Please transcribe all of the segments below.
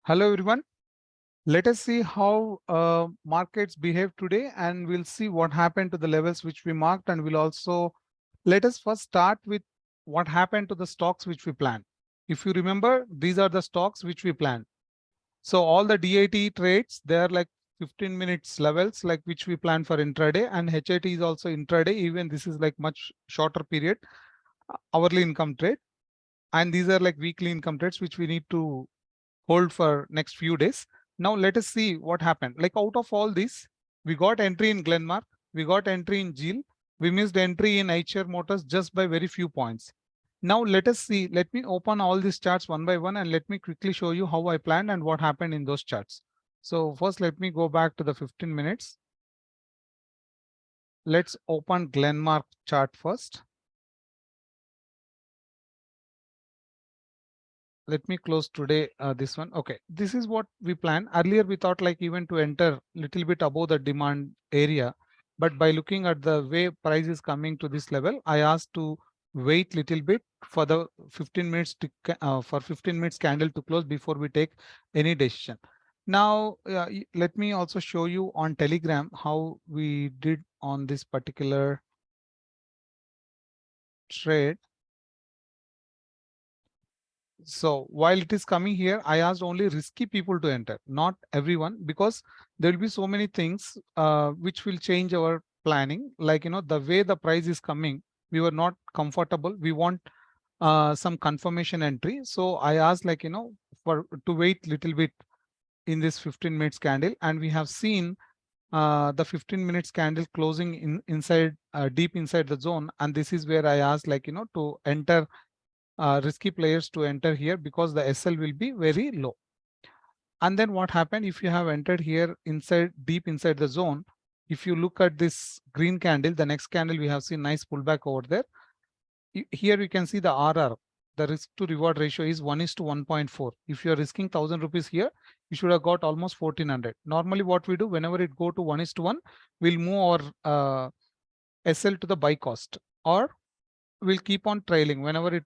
Hello everyone. Let us see how markets behave today, and we'll see what happened to the levels which we marked, and we'll also let us first start with what happened to the stocks which we planned. If you remember, these are the stocks which we planned. So all the DIT trades, they are like 15 minutes levels, like which we planned for intraday, and HIT is also intraday. Even this is like much shorter period, hourly income trade, and these are like weekly income trades which we need to hold for next few days. Now let us see what happened. Like out of all this, we got entry in Glenmark, we got entry in GIL, we missed entry in HR Motors just by very few points. Now let us see, let me open all these charts one by one and let me quickly show you how I planned and what happened in those charts. So first let me go back to the 15 minutes. Let's open Glenmark chart first. Let me close today this one. Okay, this is what we plan. Earlier we thought like even to enter little bit above the demand area, but by looking at the way price is coming to this level, I asked to wait little bit for the 15 minutes to for 15 minutes candle to close before we take any decision. Now let me also show you on Telegram how we did on this particular trade. So while it is coming here, I asked only risky people to enter, not everyone, because there will be so many things which will change our planning. Like, the way the price is coming, we were not comfortable. We want some confirmation entry. So I asked like, for to wait little bit in this 15 minutes candle. And we have seen the 15 minutes candle closing inside deep inside the zone. And this is where I asked like, to enter risky players to enter here because the SL will be very low. And then what happened if you have entered here inside deep inside the zone? If you look at this green candle, the next candle we have seen nice pullback over there. Here you can see the RR, the risk to reward ratio is 1:1.4. If you are risking 1000 rupees here, you should have got almost 1400. Normally what we do whenever it go to 1:1, we'll move our SL to the buy cost, or will keep on trailing whenever it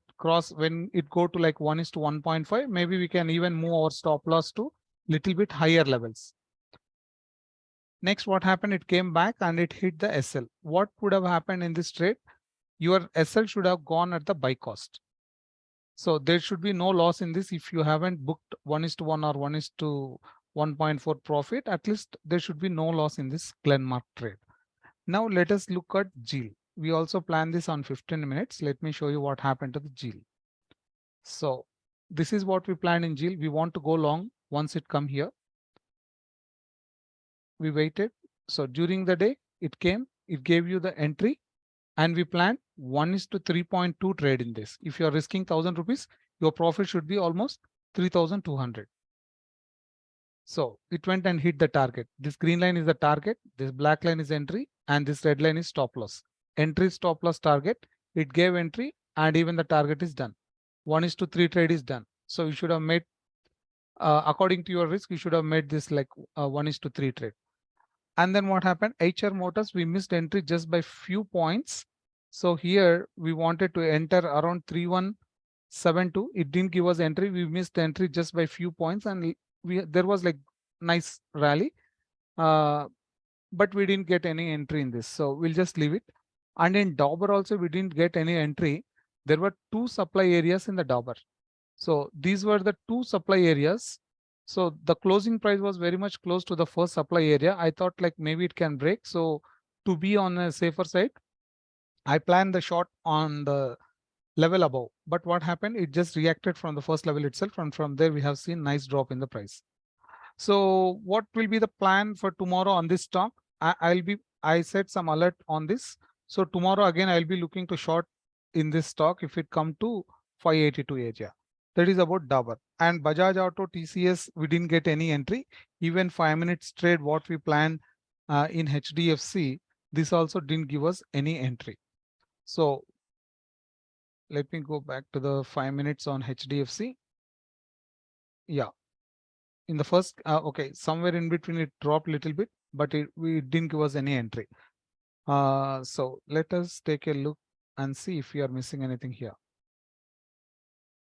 when it go to like 1:1.5, maybe we can even move our stop loss to little bit higher levels. Next, what happened? It came back and it hit the SL. What would have happened in this trade? Your SL should have gone at the buy cost. So there should be no loss in this. If you haven't booked 1:1 or 1:1.4 profit, at least there should be no loss in this Glenmark trade. Now let us look at GIL. We also plan this on 15 minutes. Let me show you what happened to the GIL. So this is what we planned in GIL. We want to go long once it come here. We waited. So during the day, it came, it gave you the entry, and we planned 1:3.2 trade in this. If you're risking 1000 rupees, your profit should be almost 3200. So it went and hit the target. This green line is the target, this black line is entry, and this red line is stop loss. Entry, stop loss, target. It gave entry, and even the target is done. 1:3 trade is done. So you should have made, according to your risk, you should have made this like 1:3 trade. And then what happened? HR Motors, we missed entry just by few points. So here we wanted to enter around 3172. It didn't give us entry. We missed entry just by few points, and there was like nice rally, but we didn't get any entry in this. So we'll just leave it. And in Dauber also, we didn't get any entry. There were two supply areas in the Dauber. So these were the two supply areas. So the closing price was very much close to the first supply area. I thought like maybe it can break. So to be on a safer side, I planned the short on the level above. But what happened? It just reacted from the first level itself. And from there, we have seen nice drop in the price. So what will be the plan for tomorrow on this stock? I set some alert on this. So tomorrow again, I'll be looking to short in this stock if it come to 582 area. That is about Dabur. And Bajaj Auto TCS, we didn't get any entry. Even 5 minutes trade, what we planned in HDFC, this also didn't give us any entry. So let me go back to the 5 minutes on HDFC. Yeah. In the first, okay, somewhere in between it dropped a little bit, but we didn't give us any entry. So let us take a look and see if we are missing anything here.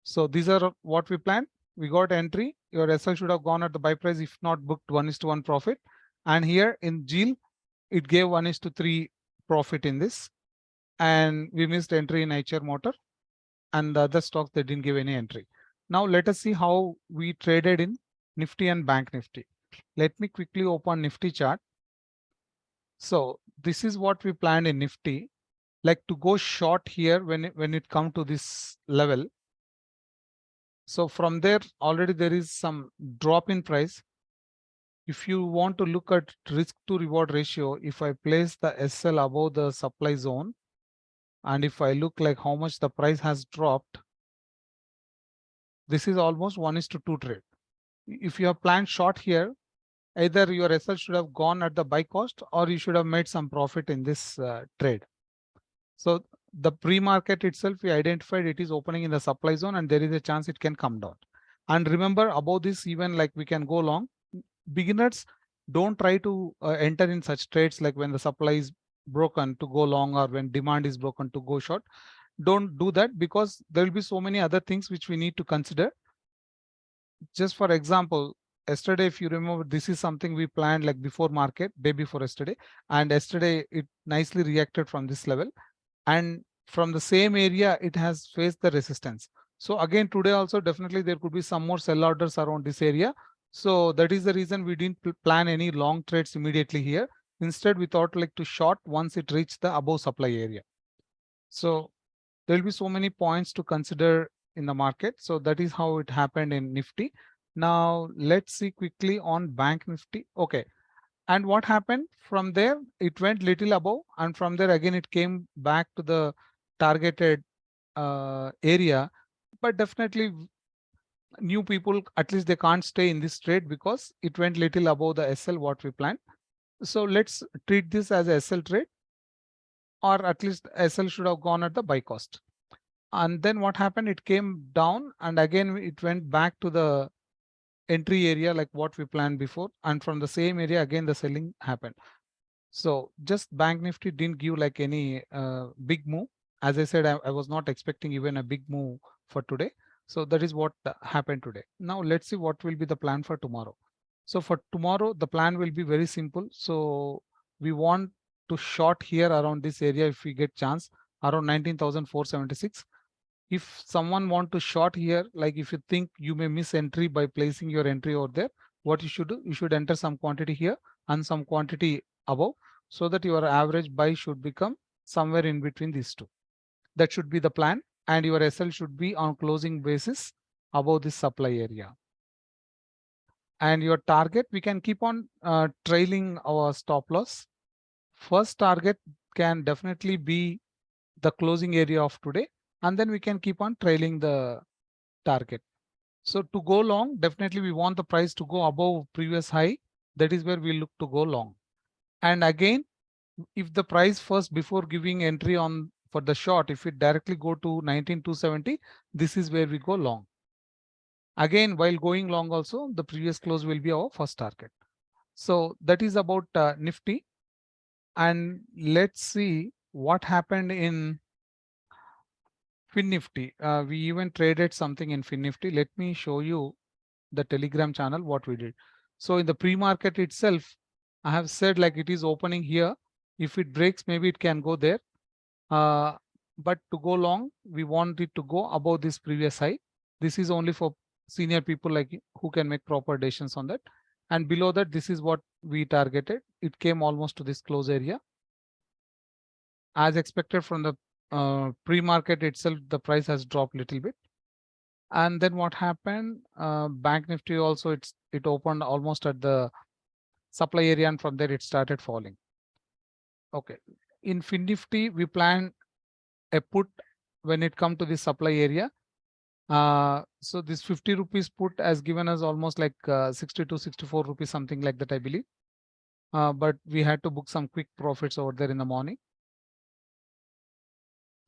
So these are what we planned. we got entry. Your SL should have gone at the buy price, if not booked 1:1 profit. And here in GIL, it gave 1:3 profit in this. And we missed entry in HR Motor, and the other stocks they didn't give any entry. Now let us see how we traded in Nifty and Bank Nifty. Let me quickly open Nifty chart. So this is what we planned in Nifty, like to go short here when it come to this level. So from there already there is some drop in price. If you want to look at risk to reward ratio, if I place the SL above the supply zone, and if I look like how much the price has dropped, this is almost 1:2 trade. If you have planned short here, either your SL should have gone at the buy cost or you should have made some profit in this trade. So the pre-market itself, we identified it is opening in the supply zone and there is a chance it can come down. And remember about this, even like we can go long. Beginners, don't try to enter in such trades like when the supply is broken to go long or when demand is broken to go short. Don't do that, because there will be so many other things which we need to consider. Just for example, yesterday, if you remember, this is something we planned like before market, day before yesterday, and yesterday it nicely reacted from this level, and from the same area it has faced the resistance. So again today also definitely there could be some more sell orders around this area. So that is the reason we didn't plan any long trades immediately here. Instead we thought like to short once it reached the above supply area. So there will be so many points to consider in the market. So that is how it happened in Nifty. Now let's see quickly on Bank Nifty. Okay. And what happened from there? It went little above, and from there again it came back to the targeted area. But definitely new people, at least they can't stay in this trade because it went little above the SL what we planned. So let's treat this as a SL trade, or at least SL should have gone at the buy cost. And then what happened? It came down and again it went back to the entry area like what we planned before, and from the same area again the selling happened. So just Bank Nifty didn't give like any big move. As I said, I was not expecting even a big move for today. So that is what happened today. Now let's see what will be the plan for tomorrow. So for tomorrow, the plan will be very simple. So we want to short here around this area if we get chance, around 19,476. If someone want to short here, like if you think you may miss entry by placing your entry over there, what you should do, you should enter some quantity here and some quantity above, so that your average buy should become somewhere in between these two. That should be the plan, and your SL should be on closing basis above this supply area. And your target, we can keep on trailing our stop loss. First target can definitely be the closing area of today, and then we can keep on trailing the target. So to go long, definitely we want the price to go above previous high. That is where we look to go long. And again, if the price first before giving entry on for the short, if it directly go to 19,270, this is where we go long. Again, while going long also, the previous close will be our first target. So that is about Nifty. And let's see what happened in FinNifty. We even traded something in FinNifty. Let me show you the Telegram channel, what we did. So in the pre-market itself, I have said like it is opening here. If it breaks, maybe it can go there. But to go long, we want it to go above this previous high. This is only for senior people like you who can make proper decisions on that. And below that, this is what we targeted. It came almost to this close area. As expected from the pre-market itself, the price has dropped a little bit. And then what happened? Bank Nifty also, it opened almost at the supply area, and from there it started falling. Okay. In FinNifty, we plan a put when it come to the supply area. So this 50 rupees put has given us almost like 62, 64 rupees, something like that, I believe. But we had to book some quick profits over there in the morning.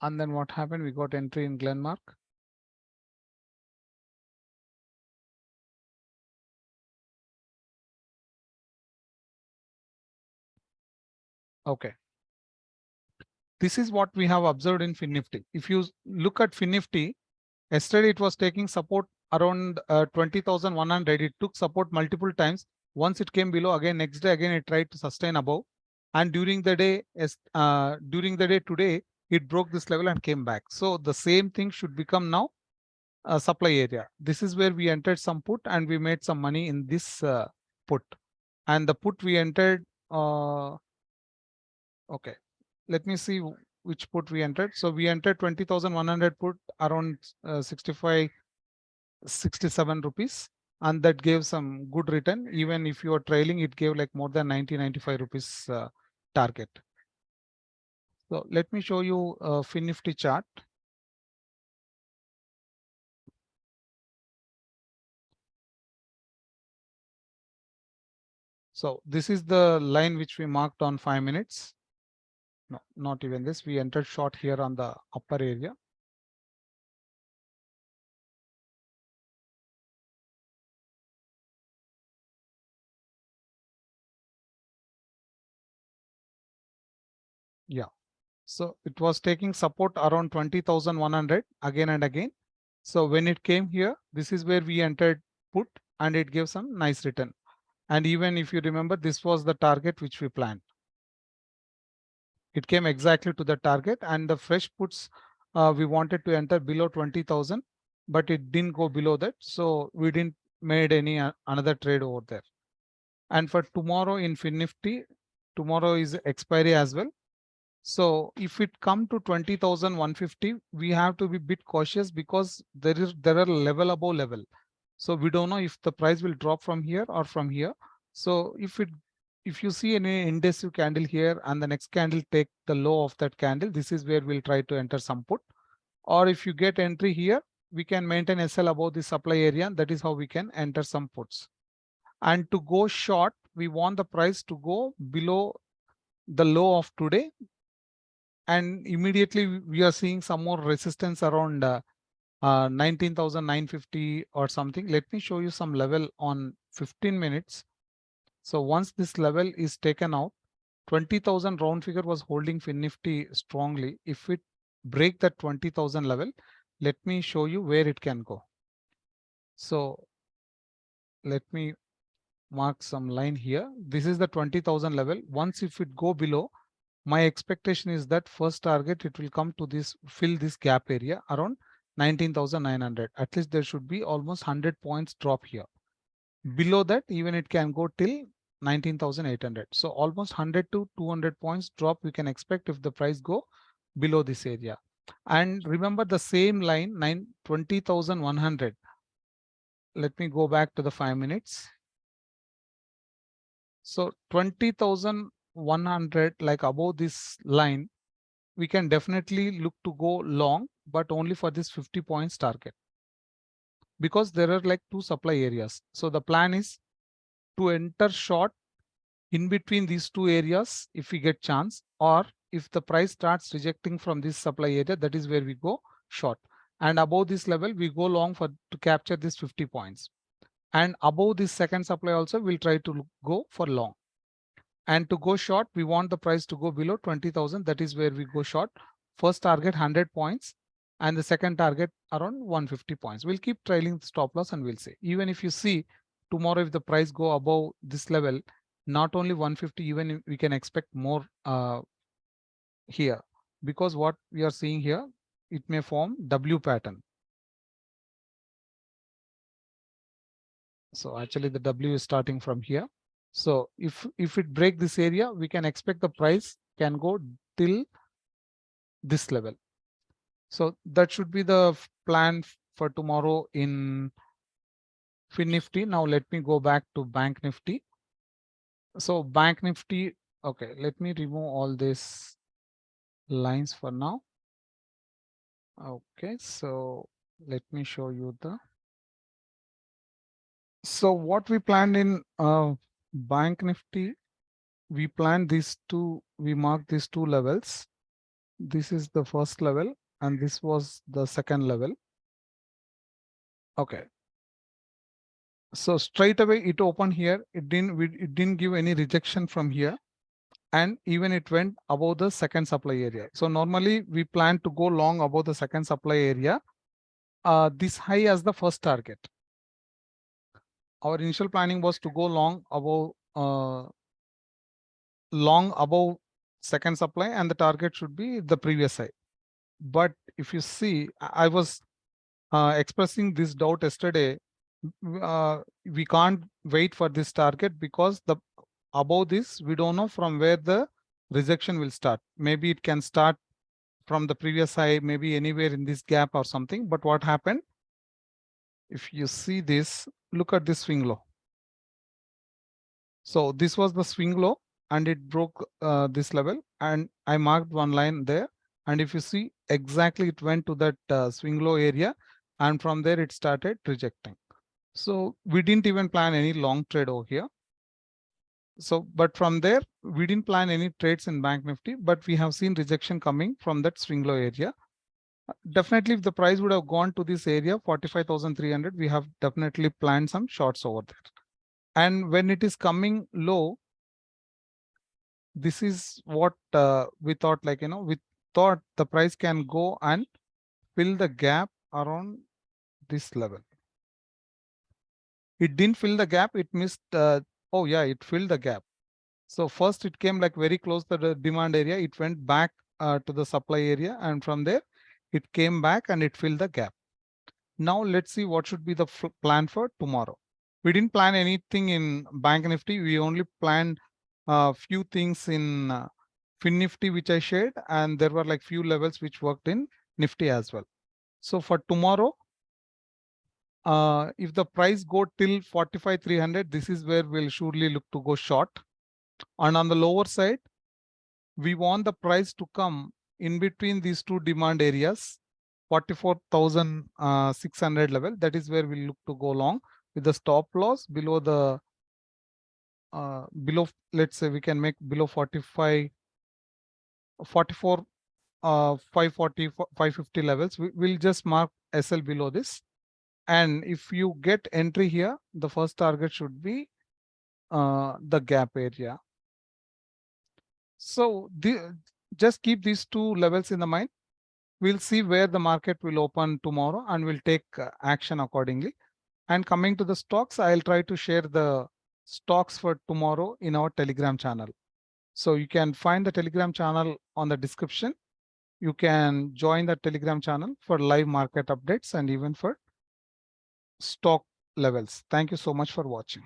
And then what happened? We got entry in Glenmark. Okay. This is what we have observed in FinNifty. If you look at FinNifty, yesterday it was taking support around 20,100. It took support multiple times. Once it came below, again next day again it tried to sustain above, and during the day today it broke this level and came back. So the same thing should become now a supply area. This is where we entered some put and we made some money in this put. And the put we entered, okay, let me see which put we entered. So we entered 20,100 put around 65 67 rupees, and that gave some good return. Even if you are trailing, it gave like more than 90-95 rupees target. So let me show you a Fin-Nifty chart. So this is the line which we marked on 5 minutes. No, not even this. We entered short here on the upper area. Yeah. So it was taking support around 20,100 again and again. So when it came here, this is where we entered put and it gave some nice return. And even if you remember, this was the target which we planned. It came exactly to the target, and the fresh puts we wanted to enter below 20,000, but it didn't go below that. So we didn't made any another trade over there. And for tomorrow in Fin-Nifty, tomorrow is expiry as well. So if it come to 20,150, we have to be a bit cautious because there are level above level. So we don't know if the price will drop from here or from here. So if you see any indecisive candle here and the next candle take the low of that candle, this is where we'll try to enter some put. Or if you get entry here, we can maintain SL above the supply area. That is how we can enter some puts. And to go short, we want the price to go below the low of today, and immediately we are seeing some more resistance around 19,950 or something. Let me show you some level on 15 minutes. So once this level is taken out, 20,000 round figure was holding Fin-Nifty strongly. If it break that 20,000 level, let me show you where it can go. So let me mark some line here. This is the 20,000 level. Once if it go below, my expectation is that first target, it will come to this, fill this gap area around 19,900. At least there should be almost 100 points drop here. Below that, even it can go till 19,800. So almost 100 to 200 points drop we can expect if the price go below this area. And remember the same line, 20,100. Let me go back to the 5 minutes. So 20,100, like above this line, we can definitely look to go long, but only for this 50 points target, because there are like two supply areas. So the plan is to enter short in between these two areas if we get chance, or if the price starts rejecting from this supply area, that is where we go short. And above this level, we go long for to capture this 50 points. And above this second supply also, we'll try to go for long. And to go short, we want the price to go below 20,000. That is where we go short. First target 100 points and the second target around 150 points. We'll keep trailing the stop loss and we'll see. Even if you see tomorrow, if the price go above this level, not only 150, even we can expect more here, because what we are seeing here, it may form W pattern. So actually the W is starting from here. So if it break this area, we can expect the price can go till this level. So that should be the plan for tomorrow in Fin-Nifty. Now let me go back to Bank Nifty. So Bank Nifty, okay, let me remove all these lines for now. Okay, so let me show you the. So what we planned in Bank Nifty, we planned these two, we marked these two levels. This is the first level and this was the second level. Okay. So straight away it opened here. It didn't give any rejection from here. And even it went above the second supply area. So normally we plan to go long above the second supply area. this high as the first target. Our initial planning was to go long above second supply, and the target should be the previous high. But if you see, I was expressing this doubt yesterday. We can't wait for this target because the above this, we don't know from where the rejection will start. Maybe it can start from the previous high, maybe anywhere in this gap or something. But what happened? If you see this, look at this swing low. So this was the swing low, and it broke this level, and I marked one line there. And if you see, exactly it went to that swing low area, and from there it started rejecting. So we didn't even plan any long trade over here. So, but from there, we didn't plan any trades in Bank Nifty, but we have seen rejection coming from that swing low area. Definitely, if the price would have gone to this area, 45,300, we have definitely planned some shorts over there. And when it is coming low, this is what we thought, like, we thought the price can go and fill the gap around this level. It didn't fill the gap, it missed, oh yeah, it filled the gap. So first it came like very close to the demand area, it went back to the supply area, and from there it came back and it filled the gap. Now let's see what should be the plan for tomorrow. We didn't plan anything in Bank Nifty, we only planned a few things in Fin Nifty, which I shared, and there were like few levels which worked in Nifty as well. So for tomorrow, if the price go till 45,300, this is where we'll surely look to go short. And on the lower side, we want the price to come in between these two demand areas, 44,600 level. That is where we'll look to go long with the stop loss below the let's say we can make below 44, 540, 550 levels. We'll just mark SL below this. And if you get entry here, the first target should be the gap area. So just keep these two levels in the mind. We'll see where the market will open tomorrow, and we'll take action accordingly. And coming to the stocks, I'll try to share the stocks for tomorrow in our Telegram channel. So you can find the Telegram channel on the description. You can join the Telegram channel for live market updates and even for stock levels. Thank you so much for watching.